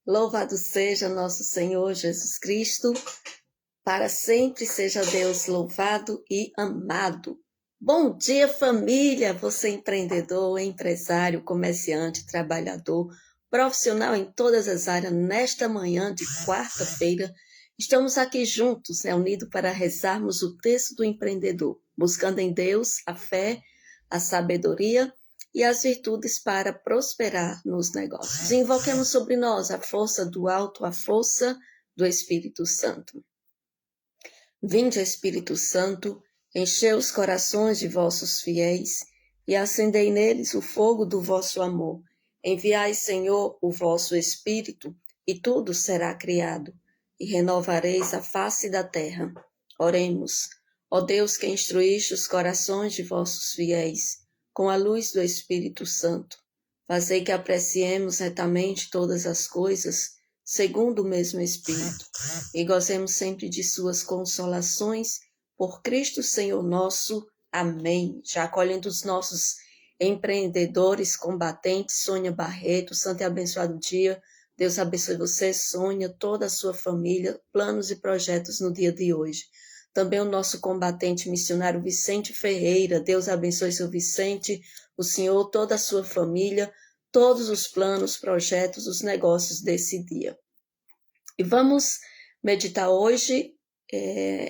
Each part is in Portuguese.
Louvado seja nosso Senhor Jesus Cristo, para sempre seja Deus louvado e amado. Bom dia, família! Você empreendedor, empresário, comerciante, trabalhador, profissional em todas as áreas, nesta manhã de quarta-feira, estamos aqui juntos, reunidos para rezarmos o texto do empreendedor, buscando em Deus a fé, a sabedoria e as virtudes para prosperar nos negócios. Invoquemos sobre nós a força do alto, a força do Espírito Santo. Vinde, Espírito Santo, enchei os corações de vossos fiéis e acendei neles o fogo do vosso amor. Enviai, Senhor, o vosso Espírito, e tudo será criado, e renovareis a face da terra. Oremos. Ó Deus, que instruíste os corações de vossos fiéis, com a luz do Espírito Santo, fazei que apreciemos retamente todas as coisas, segundo o mesmo Espírito, e gozemos sempre de suas consolações, por Cristo Senhor nosso. Amém. Já acolhendo os nossos empreendedores, combatentes, Sônia Barreto, santo e abençoado dia. Deus abençoe você, Sônia, toda a sua família, planos e projetos no dia de hoje. Também o nosso combatente missionário Vicente Ferreira. Deus abençoe seu Vicente, o Senhor, toda a sua família, todos os planos, projetos, os negócios desse dia. E vamos meditar hoje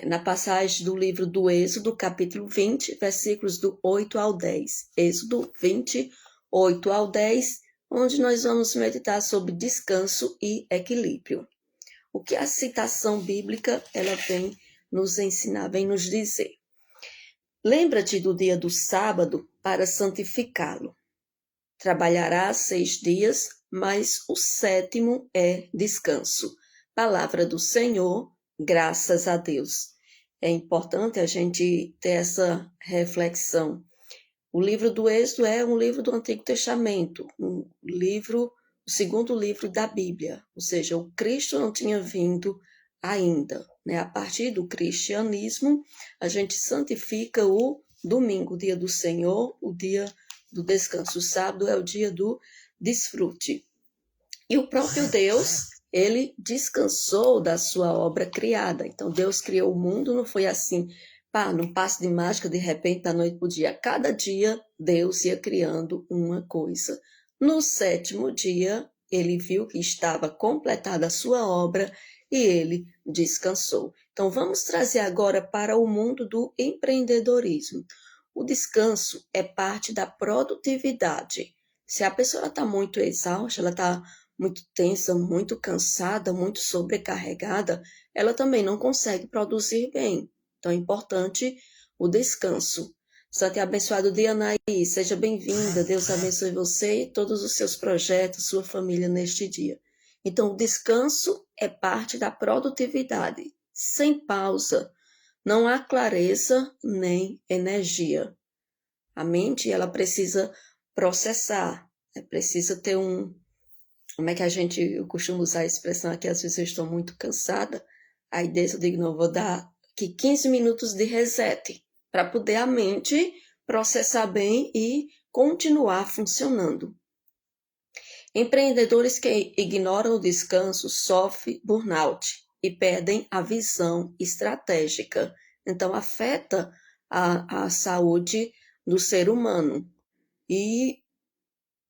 na passagem do livro do Êxodo, capítulo 20, versículos do 8 ao 10. Êxodo 20, 8 ao 10, onde nós vamos meditar sobre descanso e equilíbrio. O que a citação bíblica ela vem nos ensinar, vem nos dizer. Lembra-te do dia do sábado para santificá-lo. Trabalharás 6 dias, mas o 7º é descanso. Palavra do Senhor, graças a Deus. É importante a gente ter essa reflexão. O livro do Êxodo é um livro do Antigo Testamento, o segundo livro da Bíblia, ou seja, o Cristo não tinha vindo ainda. A partir do cristianismo, a gente santifica o domingo, o dia do Senhor, o dia do descanso. O sábado é o dia do desfrute. E o próprio Deus, ele descansou da sua obra criada. Então, Deus criou o mundo, não foi assim, num passe de mágica, de repente, da noite para o dia. Cada dia, Deus ia criando uma coisa. No 7º dia, ele viu que estava completada a sua obra e ele descansou. Então, vamos trazer agora para o mundo do empreendedorismo. O descanso é parte da produtividade. Se a pessoa está muito exausta, ela está muito tensa, muito cansada, muito sobrecarregada, ela também não consegue produzir bem. Então, é importante o descanso. Santo e abençoado dia, Anaí, seja bem-vinda. Deus abençoe você e todos os seus projetos, sua família neste dia. Então, o descanso é parte da produtividade. Sem pausa, não há clareza nem energia. A mente, ela precisa processar, precisa ter Como é que eu costumo usar a expressão aqui, às vezes eu estou muito cansada, aí desse eu digo, não, vou dar aqui 15 minutos de reset, para poder a mente processar bem e continuar funcionando. Empreendedores que ignoram o descanso sofrem burnout e perdem a visão estratégica. Então, afeta a saúde do ser humano. E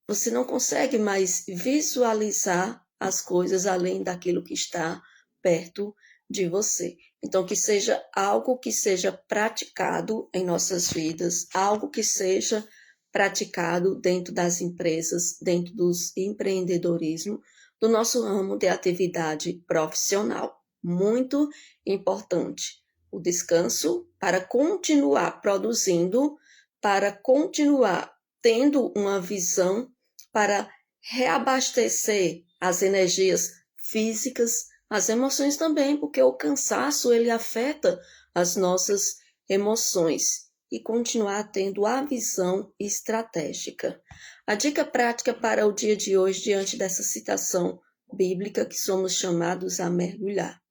você não consegue mais visualizar as coisas além daquilo que está perto de você. Então, que seja algo que seja praticado em nossas vidas, algo que seja praticado dentro das empresas, dentro dos empreendedorismo, do nosso ramo de atividade profissional. Muito importante. O descanso para continuar produzindo, para continuar tendo uma visão, para reabastecer as energias físicas, as emoções também, porque o cansaço ele afeta as nossas emoções e continuar tendo a visão estratégica. A dica prática para o dia de hoje, diante dessa citação bíblica que somos chamados a mergulhar.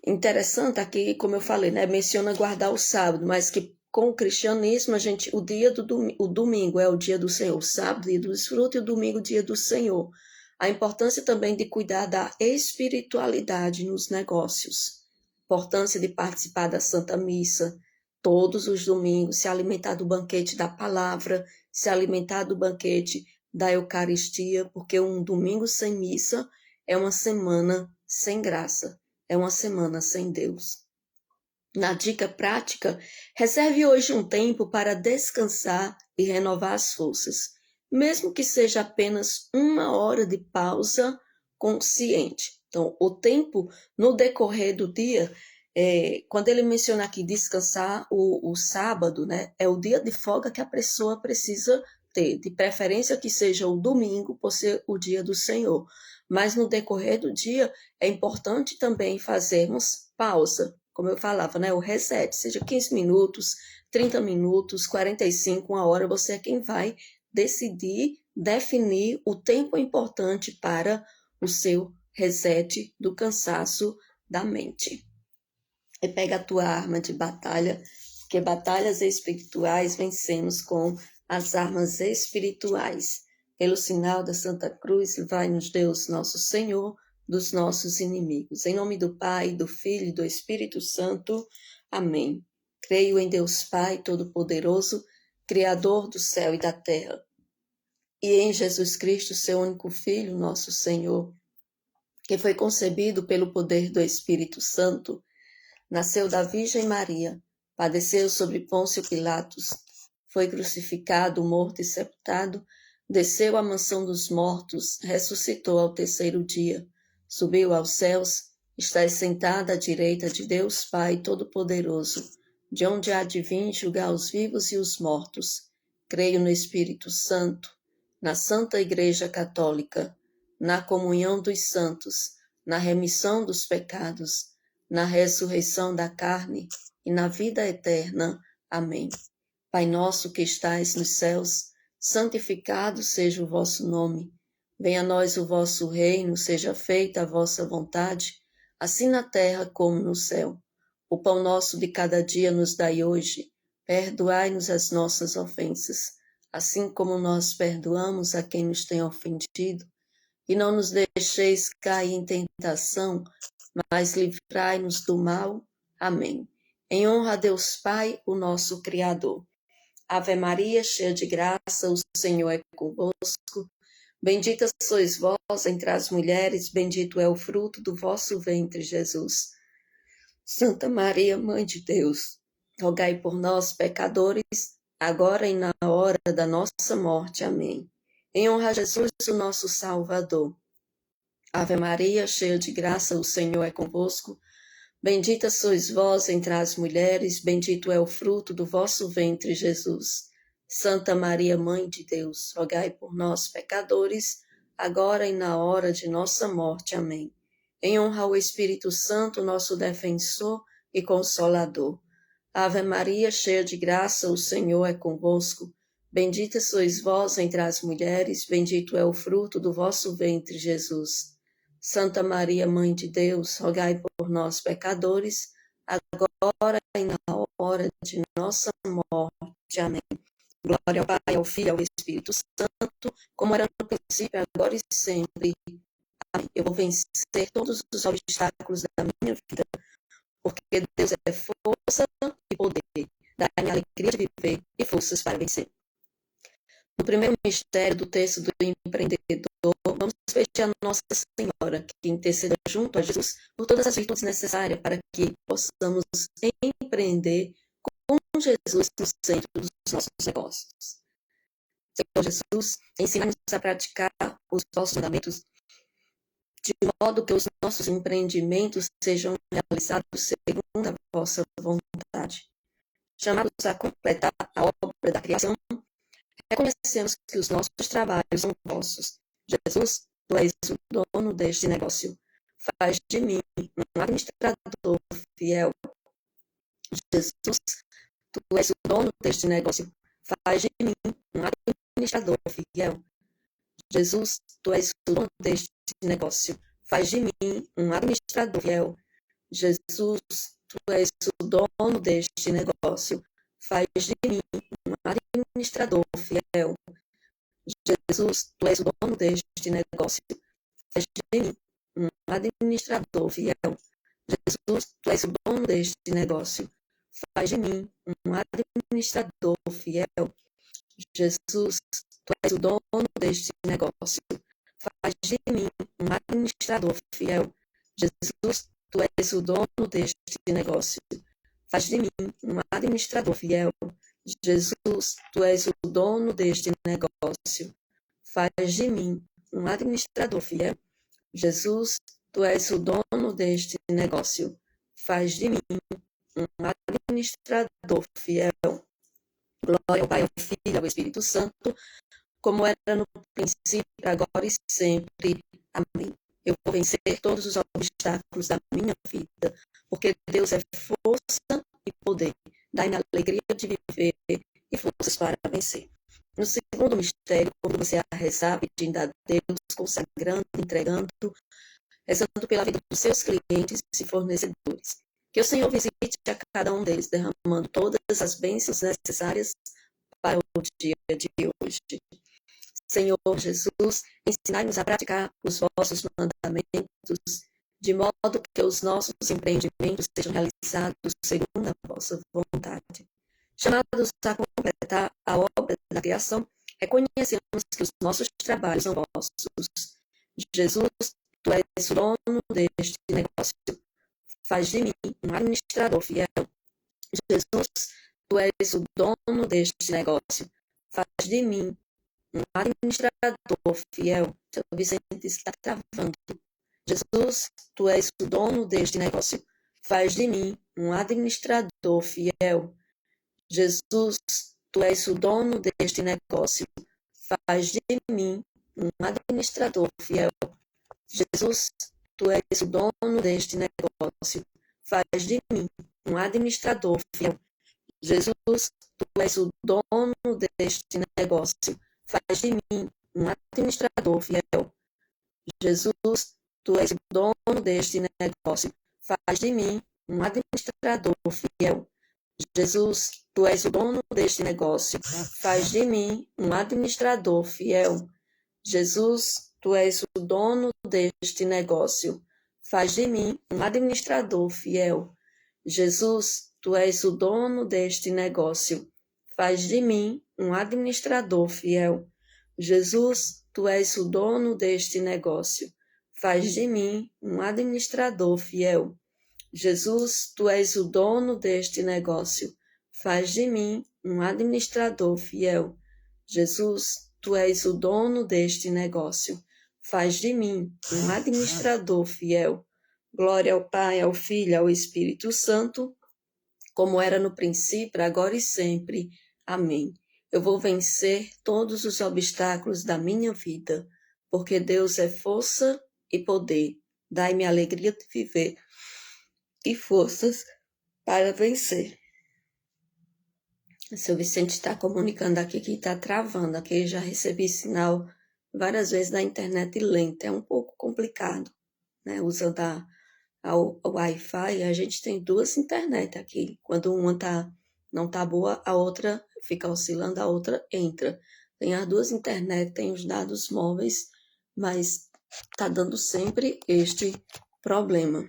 Interessante aqui, como eu falei, menciona guardar o sábado, mas que com o cristianismo, o domingo é o dia do Senhor, o sábado, dia do desfrute, e o domingo, dia do Senhor. A importância também de cuidar da espiritualidade nos negócios. Importância de participar da Santa Missa todos os domingos, se alimentar do banquete da palavra, se alimentar do banquete da Eucaristia, porque um domingo sem missa é uma semana sem graça, é uma semana sem Deus. Na dica prática, reserve hoje um tempo para descansar e renovar as forças, mesmo que seja apenas 1 hora de pausa consciente. Então, o tempo no decorrer do dia, quando ele menciona aqui descansar o sábado, né, é o dia de folga que a pessoa precisa ter, de preferência que seja o domingo, por ser o dia do Senhor. Mas no decorrer do dia, é importante também fazermos pausa, como eu falava, né, o reset, seja 15 minutos, 30 minutos, 45, 1 hora, você é quem vai decidir, definir o tempo importante para o seu reset do cansaço da mente. E pega a tua arma de batalha, porque batalhas espirituais vencemos com as armas espirituais. Pelo sinal da Santa Cruz, vai-nos Deus, nosso Senhor, dos nossos inimigos. Em nome do Pai, do Filho e do Espírito Santo. Amém. Creio em Deus Pai Todo-Poderoso, Criador do céu e da terra, e em Jesus Cristo, seu único Filho, nosso Senhor, que foi concebido pelo poder do Espírito Santo, nasceu da Virgem Maria, padeceu sobre Pôncio Pilatos, foi crucificado, morto e sepultado, desceu à mansão dos mortos, ressuscitou ao 3º dia, subiu aos céus, está sentado à direita de Deus Pai Todo-Poderoso, de onde há de vir julgar os vivos e os mortos. Creio no Espírito Santo, na Santa Igreja Católica, na comunhão dos santos, na remissão dos pecados, na ressurreição da carne e na vida eterna. Amém. Pai nosso que estais nos céus, santificado seja o vosso nome. Venha a nós o vosso reino, seja feita a vossa vontade, assim na terra como no céu. O pão nosso de cada dia nos dai hoje. Perdoai-nos as nossas ofensas, assim como nós perdoamos a quem nos tem ofendido. E não nos deixeis cair em tentação, mas livrai-nos do mal. Amém. Em honra a Deus Pai, o nosso Criador. Ave Maria, cheia de graça, o Senhor é convosco. Bendita sois vós entre as mulheres, bendito é o fruto do vosso ventre, Jesus. Santa Maria, Mãe de Deus, rogai por nós, pecadores, agora e na hora da nossa morte. Amém. Em honra a Jesus, o nosso Salvador. Ave Maria, cheia de graça, o Senhor é convosco. Bendita sois vós entre as mulheres, bendito é o fruto do vosso ventre, Jesus. Santa Maria, Mãe de Deus, rogai por nós, pecadores, agora e na hora de nossa morte. Amém. Em honra ao Espírito Santo, nosso defensor e consolador. Ave Maria, cheia de graça, o Senhor é convosco. Bendita sois vós entre as mulheres, bendito é o fruto do vosso ventre, Jesus. Santa Maria, Mãe de Deus, rogai por nós, pecadores, agora e na hora de nossa morte. Amém. Glória ao Pai, ao Filho e ao Espírito Santo, como era no princípio, agora e sempre. Amém. Eu vou vencer todos os obstáculos da minha vida, porque Deus é força e poder. Dá-me alegria de viver e forças para vencer. No primeiro mistério do texto do empreendedor, vamos pedir a Nossa Senhora que interceda junto a Jesus por todas as virtudes necessárias para que possamos empreender com Jesus no centro dos nossos negócios. Senhor Jesus, ensina-nos a praticar os vossos mandamentos de modo que os nossos empreendimentos sejam realizados segundo a vossa vontade. Chamados a completar a obra da criação, reconhecemos que os nossos trabalhos são vossos. Jesus, tu és o dono deste negócio. Faz de mim um administrador fiel. Jesus, tu és o dono deste negócio. Faz de mim um administrador fiel. Jesus, tu és o dono deste negócio. Faz de mim um administrador fiel. Jesus, tu és o dono deste negócio. Faz de mim um administrador fiel. Jesus, tu és o dono deste negócio. Faz de mim um administrador fiel. Jesus, tu és o dono deste negócio. Faz de mim um administrador fiel. Jesus, tu és o dono deste negócio. Faz de mim um administrador fiel. Jesus, tu és o dono deste negócio. Faz de mim um administrador fiel. Jesus, tu és o dono deste negócio. Faz de mim um administrador fiel. Jesus, tu és o dono deste negócio. Faz de mim um administrador fiel. Glória ao Pai, ao Filho e ao Espírito Santo, como era no princípio, agora e sempre. Amém. Eu vou vencer todos os obstáculos da minha vida, porque Deus é força e poder. Dai-me a alegria de viver e forças para vencer. No segundo mistério, quando você a rezar, pedindo a Deus, consagrando, entregando, rezando pela vida dos seus clientes e fornecedores. Que o Senhor visite a cada um deles, derramando todas as bênçãos necessárias para o dia de hoje. Senhor Jesus, ensinai-nos a praticar os vossos mandamentos, de modo que os nossos empreendimentos sejam realizados segundo a vossa vontade. Chamados a completar a obra da criação, reconhecemos que os nossos trabalhos são vossos. Jesus, tu és o dono deste negócio. Faz de mim um administrador fiel. Jesus, tu és o dono deste negócio. Faz de mim um administrador fiel. Seu Vicente está travando. Jesus, tu és o dono deste negócio. Faz de mim um administrador fiel. Jesus, tu és o dono deste negócio. Faz de mim um administrador fiel. Jesus, tu és o dono deste negócio. Faz de mim um administrador fiel. Jesus, tu és o dono deste negócio. Faz de mim um administrador fiel. Jesus, tu és o dono deste negócio. Faz de mim um administrador fiel. Jesus, tu és o dono deste negócio. Faz de mim um administrador fiel. Jesus, tu és o dono deste negócio. Faz de mim um administrador fiel. Jesus, tu és o dono deste negócio. Faz de mim um administrador fiel. Jesus, tu és o dono deste negócio. Faz de mim um administrador fiel. Jesus, tu és o dono deste negócio. Faz de mim um administrador fiel. Jesus, tu és o dono deste negócio. Faz de mim um administrador fiel. Glória ao Pai, ao Filho e ao Espírito Santo, como era no princípio, agora e sempre. Amém. Eu vou vencer todos os obstáculos da minha vida, porque Deus é força e poder. Dai-me a alegria de viver e forças para vencer. O seu Vicente está comunicando aqui que está travando. Aqui já recebi sinal várias vezes da internet lenta. É um pouco complicado, né? Usando o Wi-Fi, a gente tem duas internet aqui. Quando uma não está boa, a outra fica oscilando, a outra entra. Tem as duas internet, tem os dados móveis, mas está dando sempre este problema.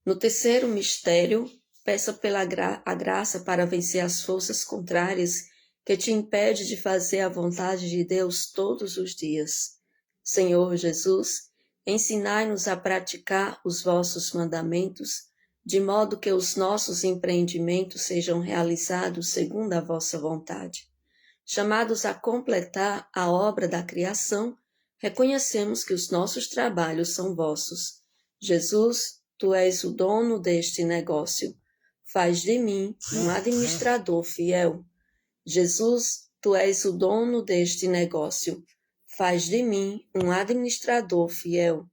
No terceiro mistério, peça a graça para vencer as forças contrárias que te impede de fazer a vontade de Deus todos os dias. Senhor Jesus, ensinai-nos a praticar os vossos mandamentos, de modo que os nossos empreendimentos sejam realizados segundo a vossa vontade. Chamados a completar a obra da criação, reconhecemos que os nossos trabalhos são vossos. Jesus, tu és o dono deste negócio. Faz de mim um administrador fiel. Jesus, tu és o dono deste negócio. Faz de mim um administrador fiel.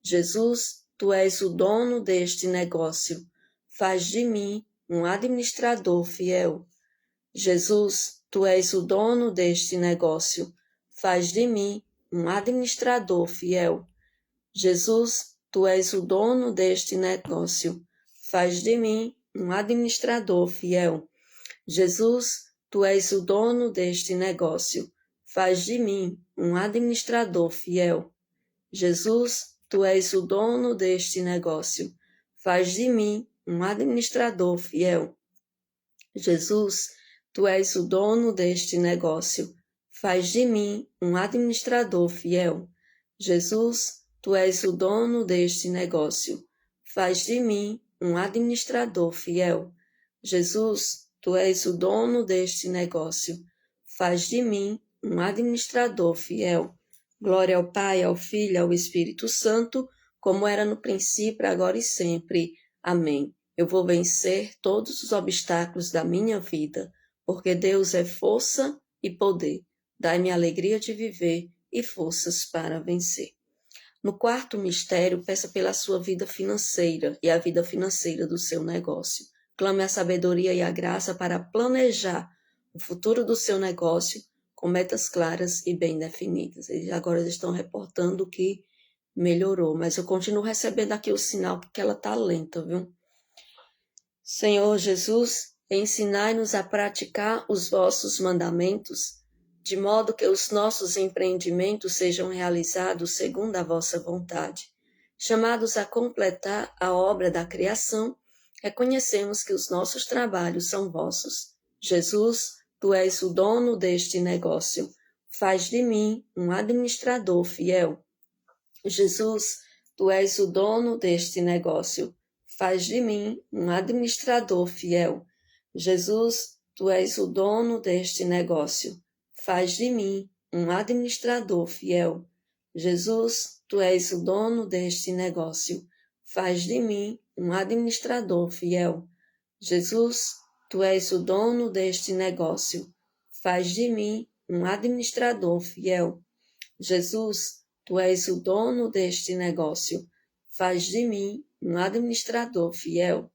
Jesus, tu és o dono deste negócio. Faz de mim um administrador fiel. Jesus, tu és o dono deste negócio. Faz de mim um administrador fiel. Jesus, tu és o dono deste negócio. Faz de mim um administrador fiel. Jesus, tu és o dono deste negócio. faz de mim um administrador fiel. Jesus, tu és o dono deste negócio, faz de mim um administrador fiel. Jesus, tu és o dono deste negócio, faz de mim um administrador fiel. Jesus, tu és o dono deste negócio, faz de mim um administrador fiel. Jesus, tu és o dono deste negócio, faz de mim um administrador fiel. Glória ao Pai, ao Filho e ao Espírito Santo, como era no princípio, agora e sempre. Amém. Eu vou vencer todos os obstáculos da minha vida, porque Deus é força e poder. Dai-me a alegria de viver e forças para vencer. No quarto mistério, peça pela sua vida financeira e a vida financeira do seu negócio. Clame a sabedoria e a graça para planejar o futuro do seu negócio com metas claras e bem definidas. Eles agora estão reportando que melhorou, mas eu continuo recebendo aqui o sinal que ela está lenta, viu? Senhor Jesus, ensinai-nos a praticar os vossos mandamentos, de modo que os nossos empreendimentos sejam realizados segundo a vossa vontade. Chamados a completar a obra da criação, reconhecemos que os nossos trabalhos são vossos. Jesus, tu és o dono deste negócio. Faz de mim um administrador fiel. Jesus, tu és o dono deste negócio. Faz de mim um administrador fiel. Jesus, tu és o dono deste negócio. Faz de mim um administrador fiel. Jesus, tu és o dono deste negócio. Faz de mim um administrador fiel. Jesus, tu és o dono deste negócio. Faz de mim um administrador fiel. Jesus, tu és o dono deste negócio. Faz de mim um administrador fiel.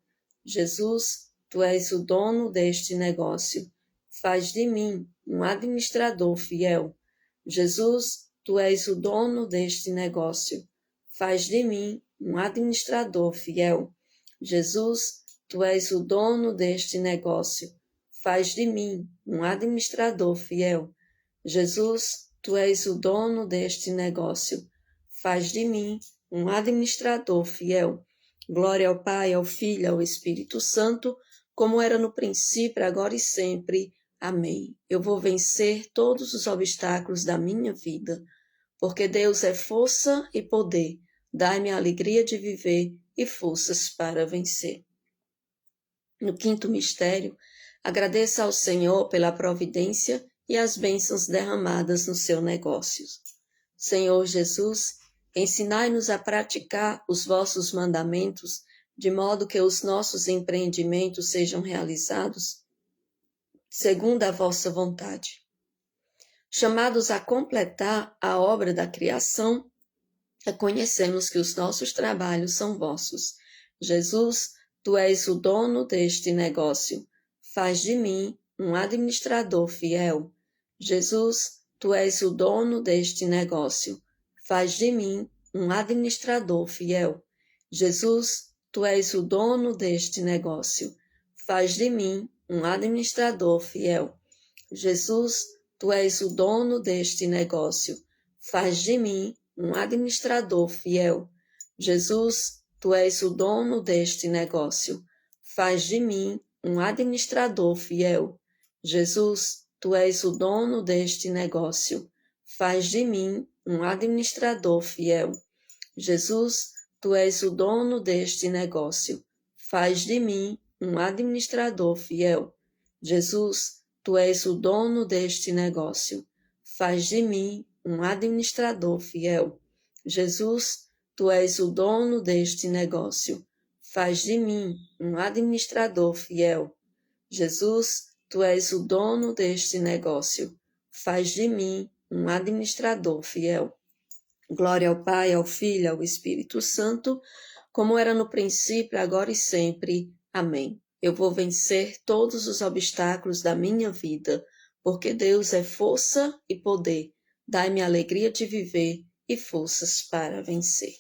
Jesus, tu és o dono deste negócio. Faz de mim um administrador fiel. Jesus, tu és o dono deste negócio. Faz de mim um administrador fiel. Jesus, tu és o dono deste negócio. Faz de mim um administrador fiel. Jesus, tu és o dono deste negócio. Faz de mim um administrador fiel. Glória ao Pai, ao Filho e ao Espírito Santo, como era no princípio, agora e sempre. Amém. Eu vou vencer todos os obstáculos da minha vida, porque Deus é força e poder. Dai-me a alegria de viver e forças para vencer. No quinto mistério, agradeça ao Senhor pela providência e as bênçãos derramadas no seu negócio. Senhor Jesus, ensinai-nos a praticar os vossos mandamentos, de modo que os nossos empreendimentos sejam realizados segundo a vossa vontade. Chamados a completar a obra da criação, reconhecemos que os nossos trabalhos são vossos. Jesus, tu és o dono deste negócio. Faz de mim um administrador fiel. Jesus, tu és o dono deste negócio. Faz de mim um administrador fiel. Jesus, tu és o dono deste negócio. Faz de mim um administrador fiel. Jesus, tu és o dono deste negócio. Faz de mim um administrador fiel. Jesus, tu és o dono deste negócio. Faz de mim um administrador fiel. Jesus, tu és o dono deste negócio. Faz de mim um administrador fiel. Jesus, tu és o dono deste negócio. Faz de mim um administrador fiel. Jesus, tu és o dono deste negócio. Faz de mim um administrador fiel. Jesus, tu és o dono deste negócio. Faz de mim um administrador fiel. Jesus, tu és o dono deste negócio. Faz de mim um administrador fiel. Glória ao Pai, ao Filho e ao Espírito Santo, como era no princípio, agora e sempre. Amém. Eu vou vencer todos os obstáculos da minha vida, porque Deus é força e poder. Dai-me a alegria de viver e forças para vencer.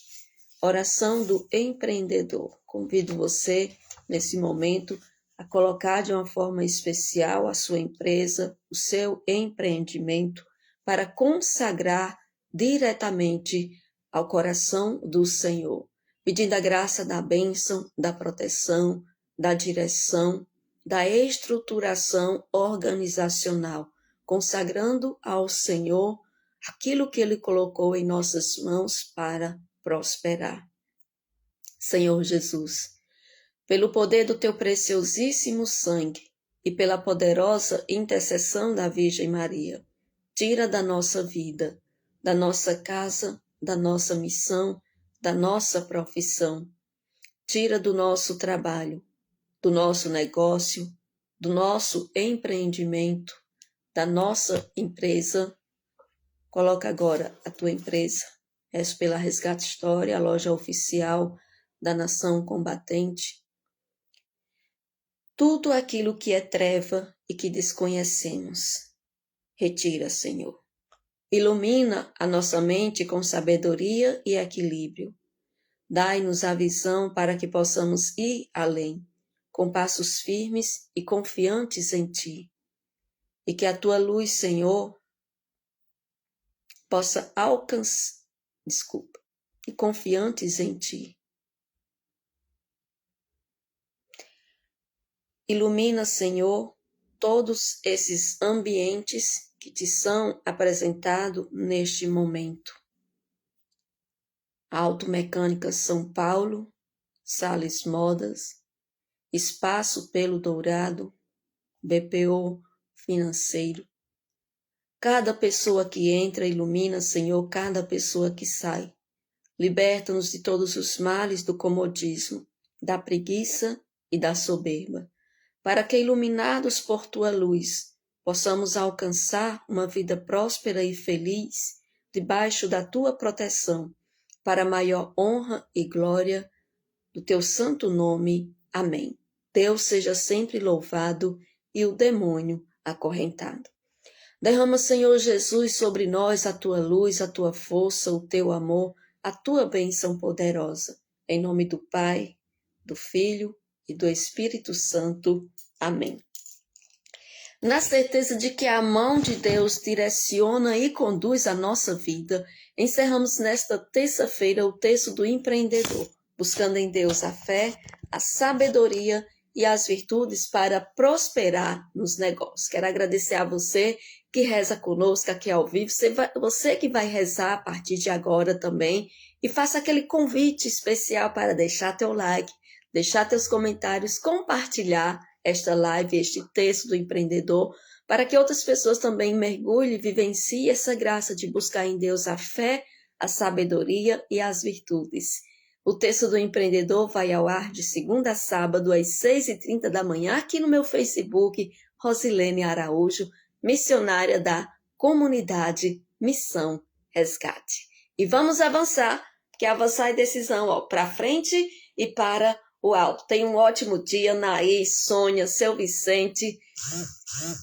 Oração do empreendedor. Convido você, nesse momento, a colocar de uma forma especial a sua empresa, o seu empreendimento, para consagrar diretamente ao coração do Senhor, pedindo a graça da bênção, da proteção, da direção, da estruturação organizacional, consagrando ao Senhor aquilo que Ele colocou em nossas mãos para prosperar. Senhor Jesus, pelo poder do Teu preciosíssimo sangue e pela poderosa intercessão da Virgem Maria, tira da nossa vida, da nossa casa, da nossa missão, da nossa profissão. Tira do nosso trabalho, do nosso negócio, do nosso empreendimento, da nossa empresa. Coloca agora a tua empresa. És pela Resgate História, a loja oficial da Nação Combatente. Tudo aquilo que é treva e que desconhecemos. Retira, Senhor. Ilumina a nossa mente com sabedoria e equilíbrio. Dai-nos a visão para que possamos ir além, com passos firmes e confiantes em Ti. E que a Tua luz, Senhor, possa alcançar, e confiantes em Ti. Ilumina, Senhor, todos esses ambientes que Te são apresentados neste momento. Automecânica São Paulo, Sales Modas, Espaço Pelo Dourado, BPO Financeiro. Cada pessoa que entra, ilumina, Senhor, cada pessoa que sai. Liberta-nos de todos os males do comodismo, da preguiça e da soberba, para que, iluminados por Tua luz, possamos alcançar uma vida próspera e feliz, debaixo da Tua proteção, para a maior honra e glória do Teu santo nome. Amém. Deus seja sempre louvado e o demônio acorrentado. Derrama, Senhor Jesus, sobre nós a Tua luz, a Tua força, o Teu amor, a Tua bênção poderosa. Em nome do Pai, do Filho e do Espírito Santo. Amém. Na certeza de que a mão de Deus direciona e conduz a nossa vida, encerramos nesta terça-feira o texto do empreendedor, buscando em Deus a fé, a sabedoria e as virtudes para prosperar nos negócios. Quero agradecer a você que reza conosco aqui ao vivo, você que vai rezar a partir de agora também, e faça aquele convite especial para deixar teu like, deixar teus comentários, compartilhar esta live, este texto do empreendedor, para que outras pessoas também mergulhem e vivenciem essa graça de buscar em Deus a fé, a sabedoria e as virtudes. O texto do empreendedor vai ao ar de segunda a sábado, às 6h30 da manhã, aqui no meu Facebook, Rosilene Araújo, missionária da comunidade Missão Resgate. E vamos avançar, porque avançar é decisão, para frente e para o alto. Tenha um ótimo dia, Naís, Sônia, seu Vicente.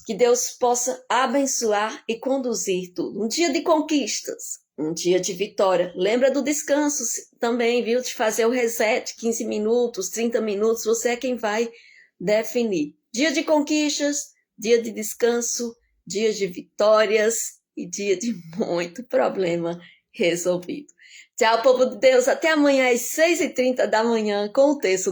Que Deus possa abençoar e conduzir tudo. Um dia de conquistas, um dia de vitória. Lembra do descanso também, viu? De fazer o reset, 15 minutos, 30 minutos. Você é quem vai definir. Dia de conquistas, dia de descanso, dia de vitórias e dia de muito problema resolvido. Tchau, povo de Deus. Até amanhã às 6h30 da manhã com o texto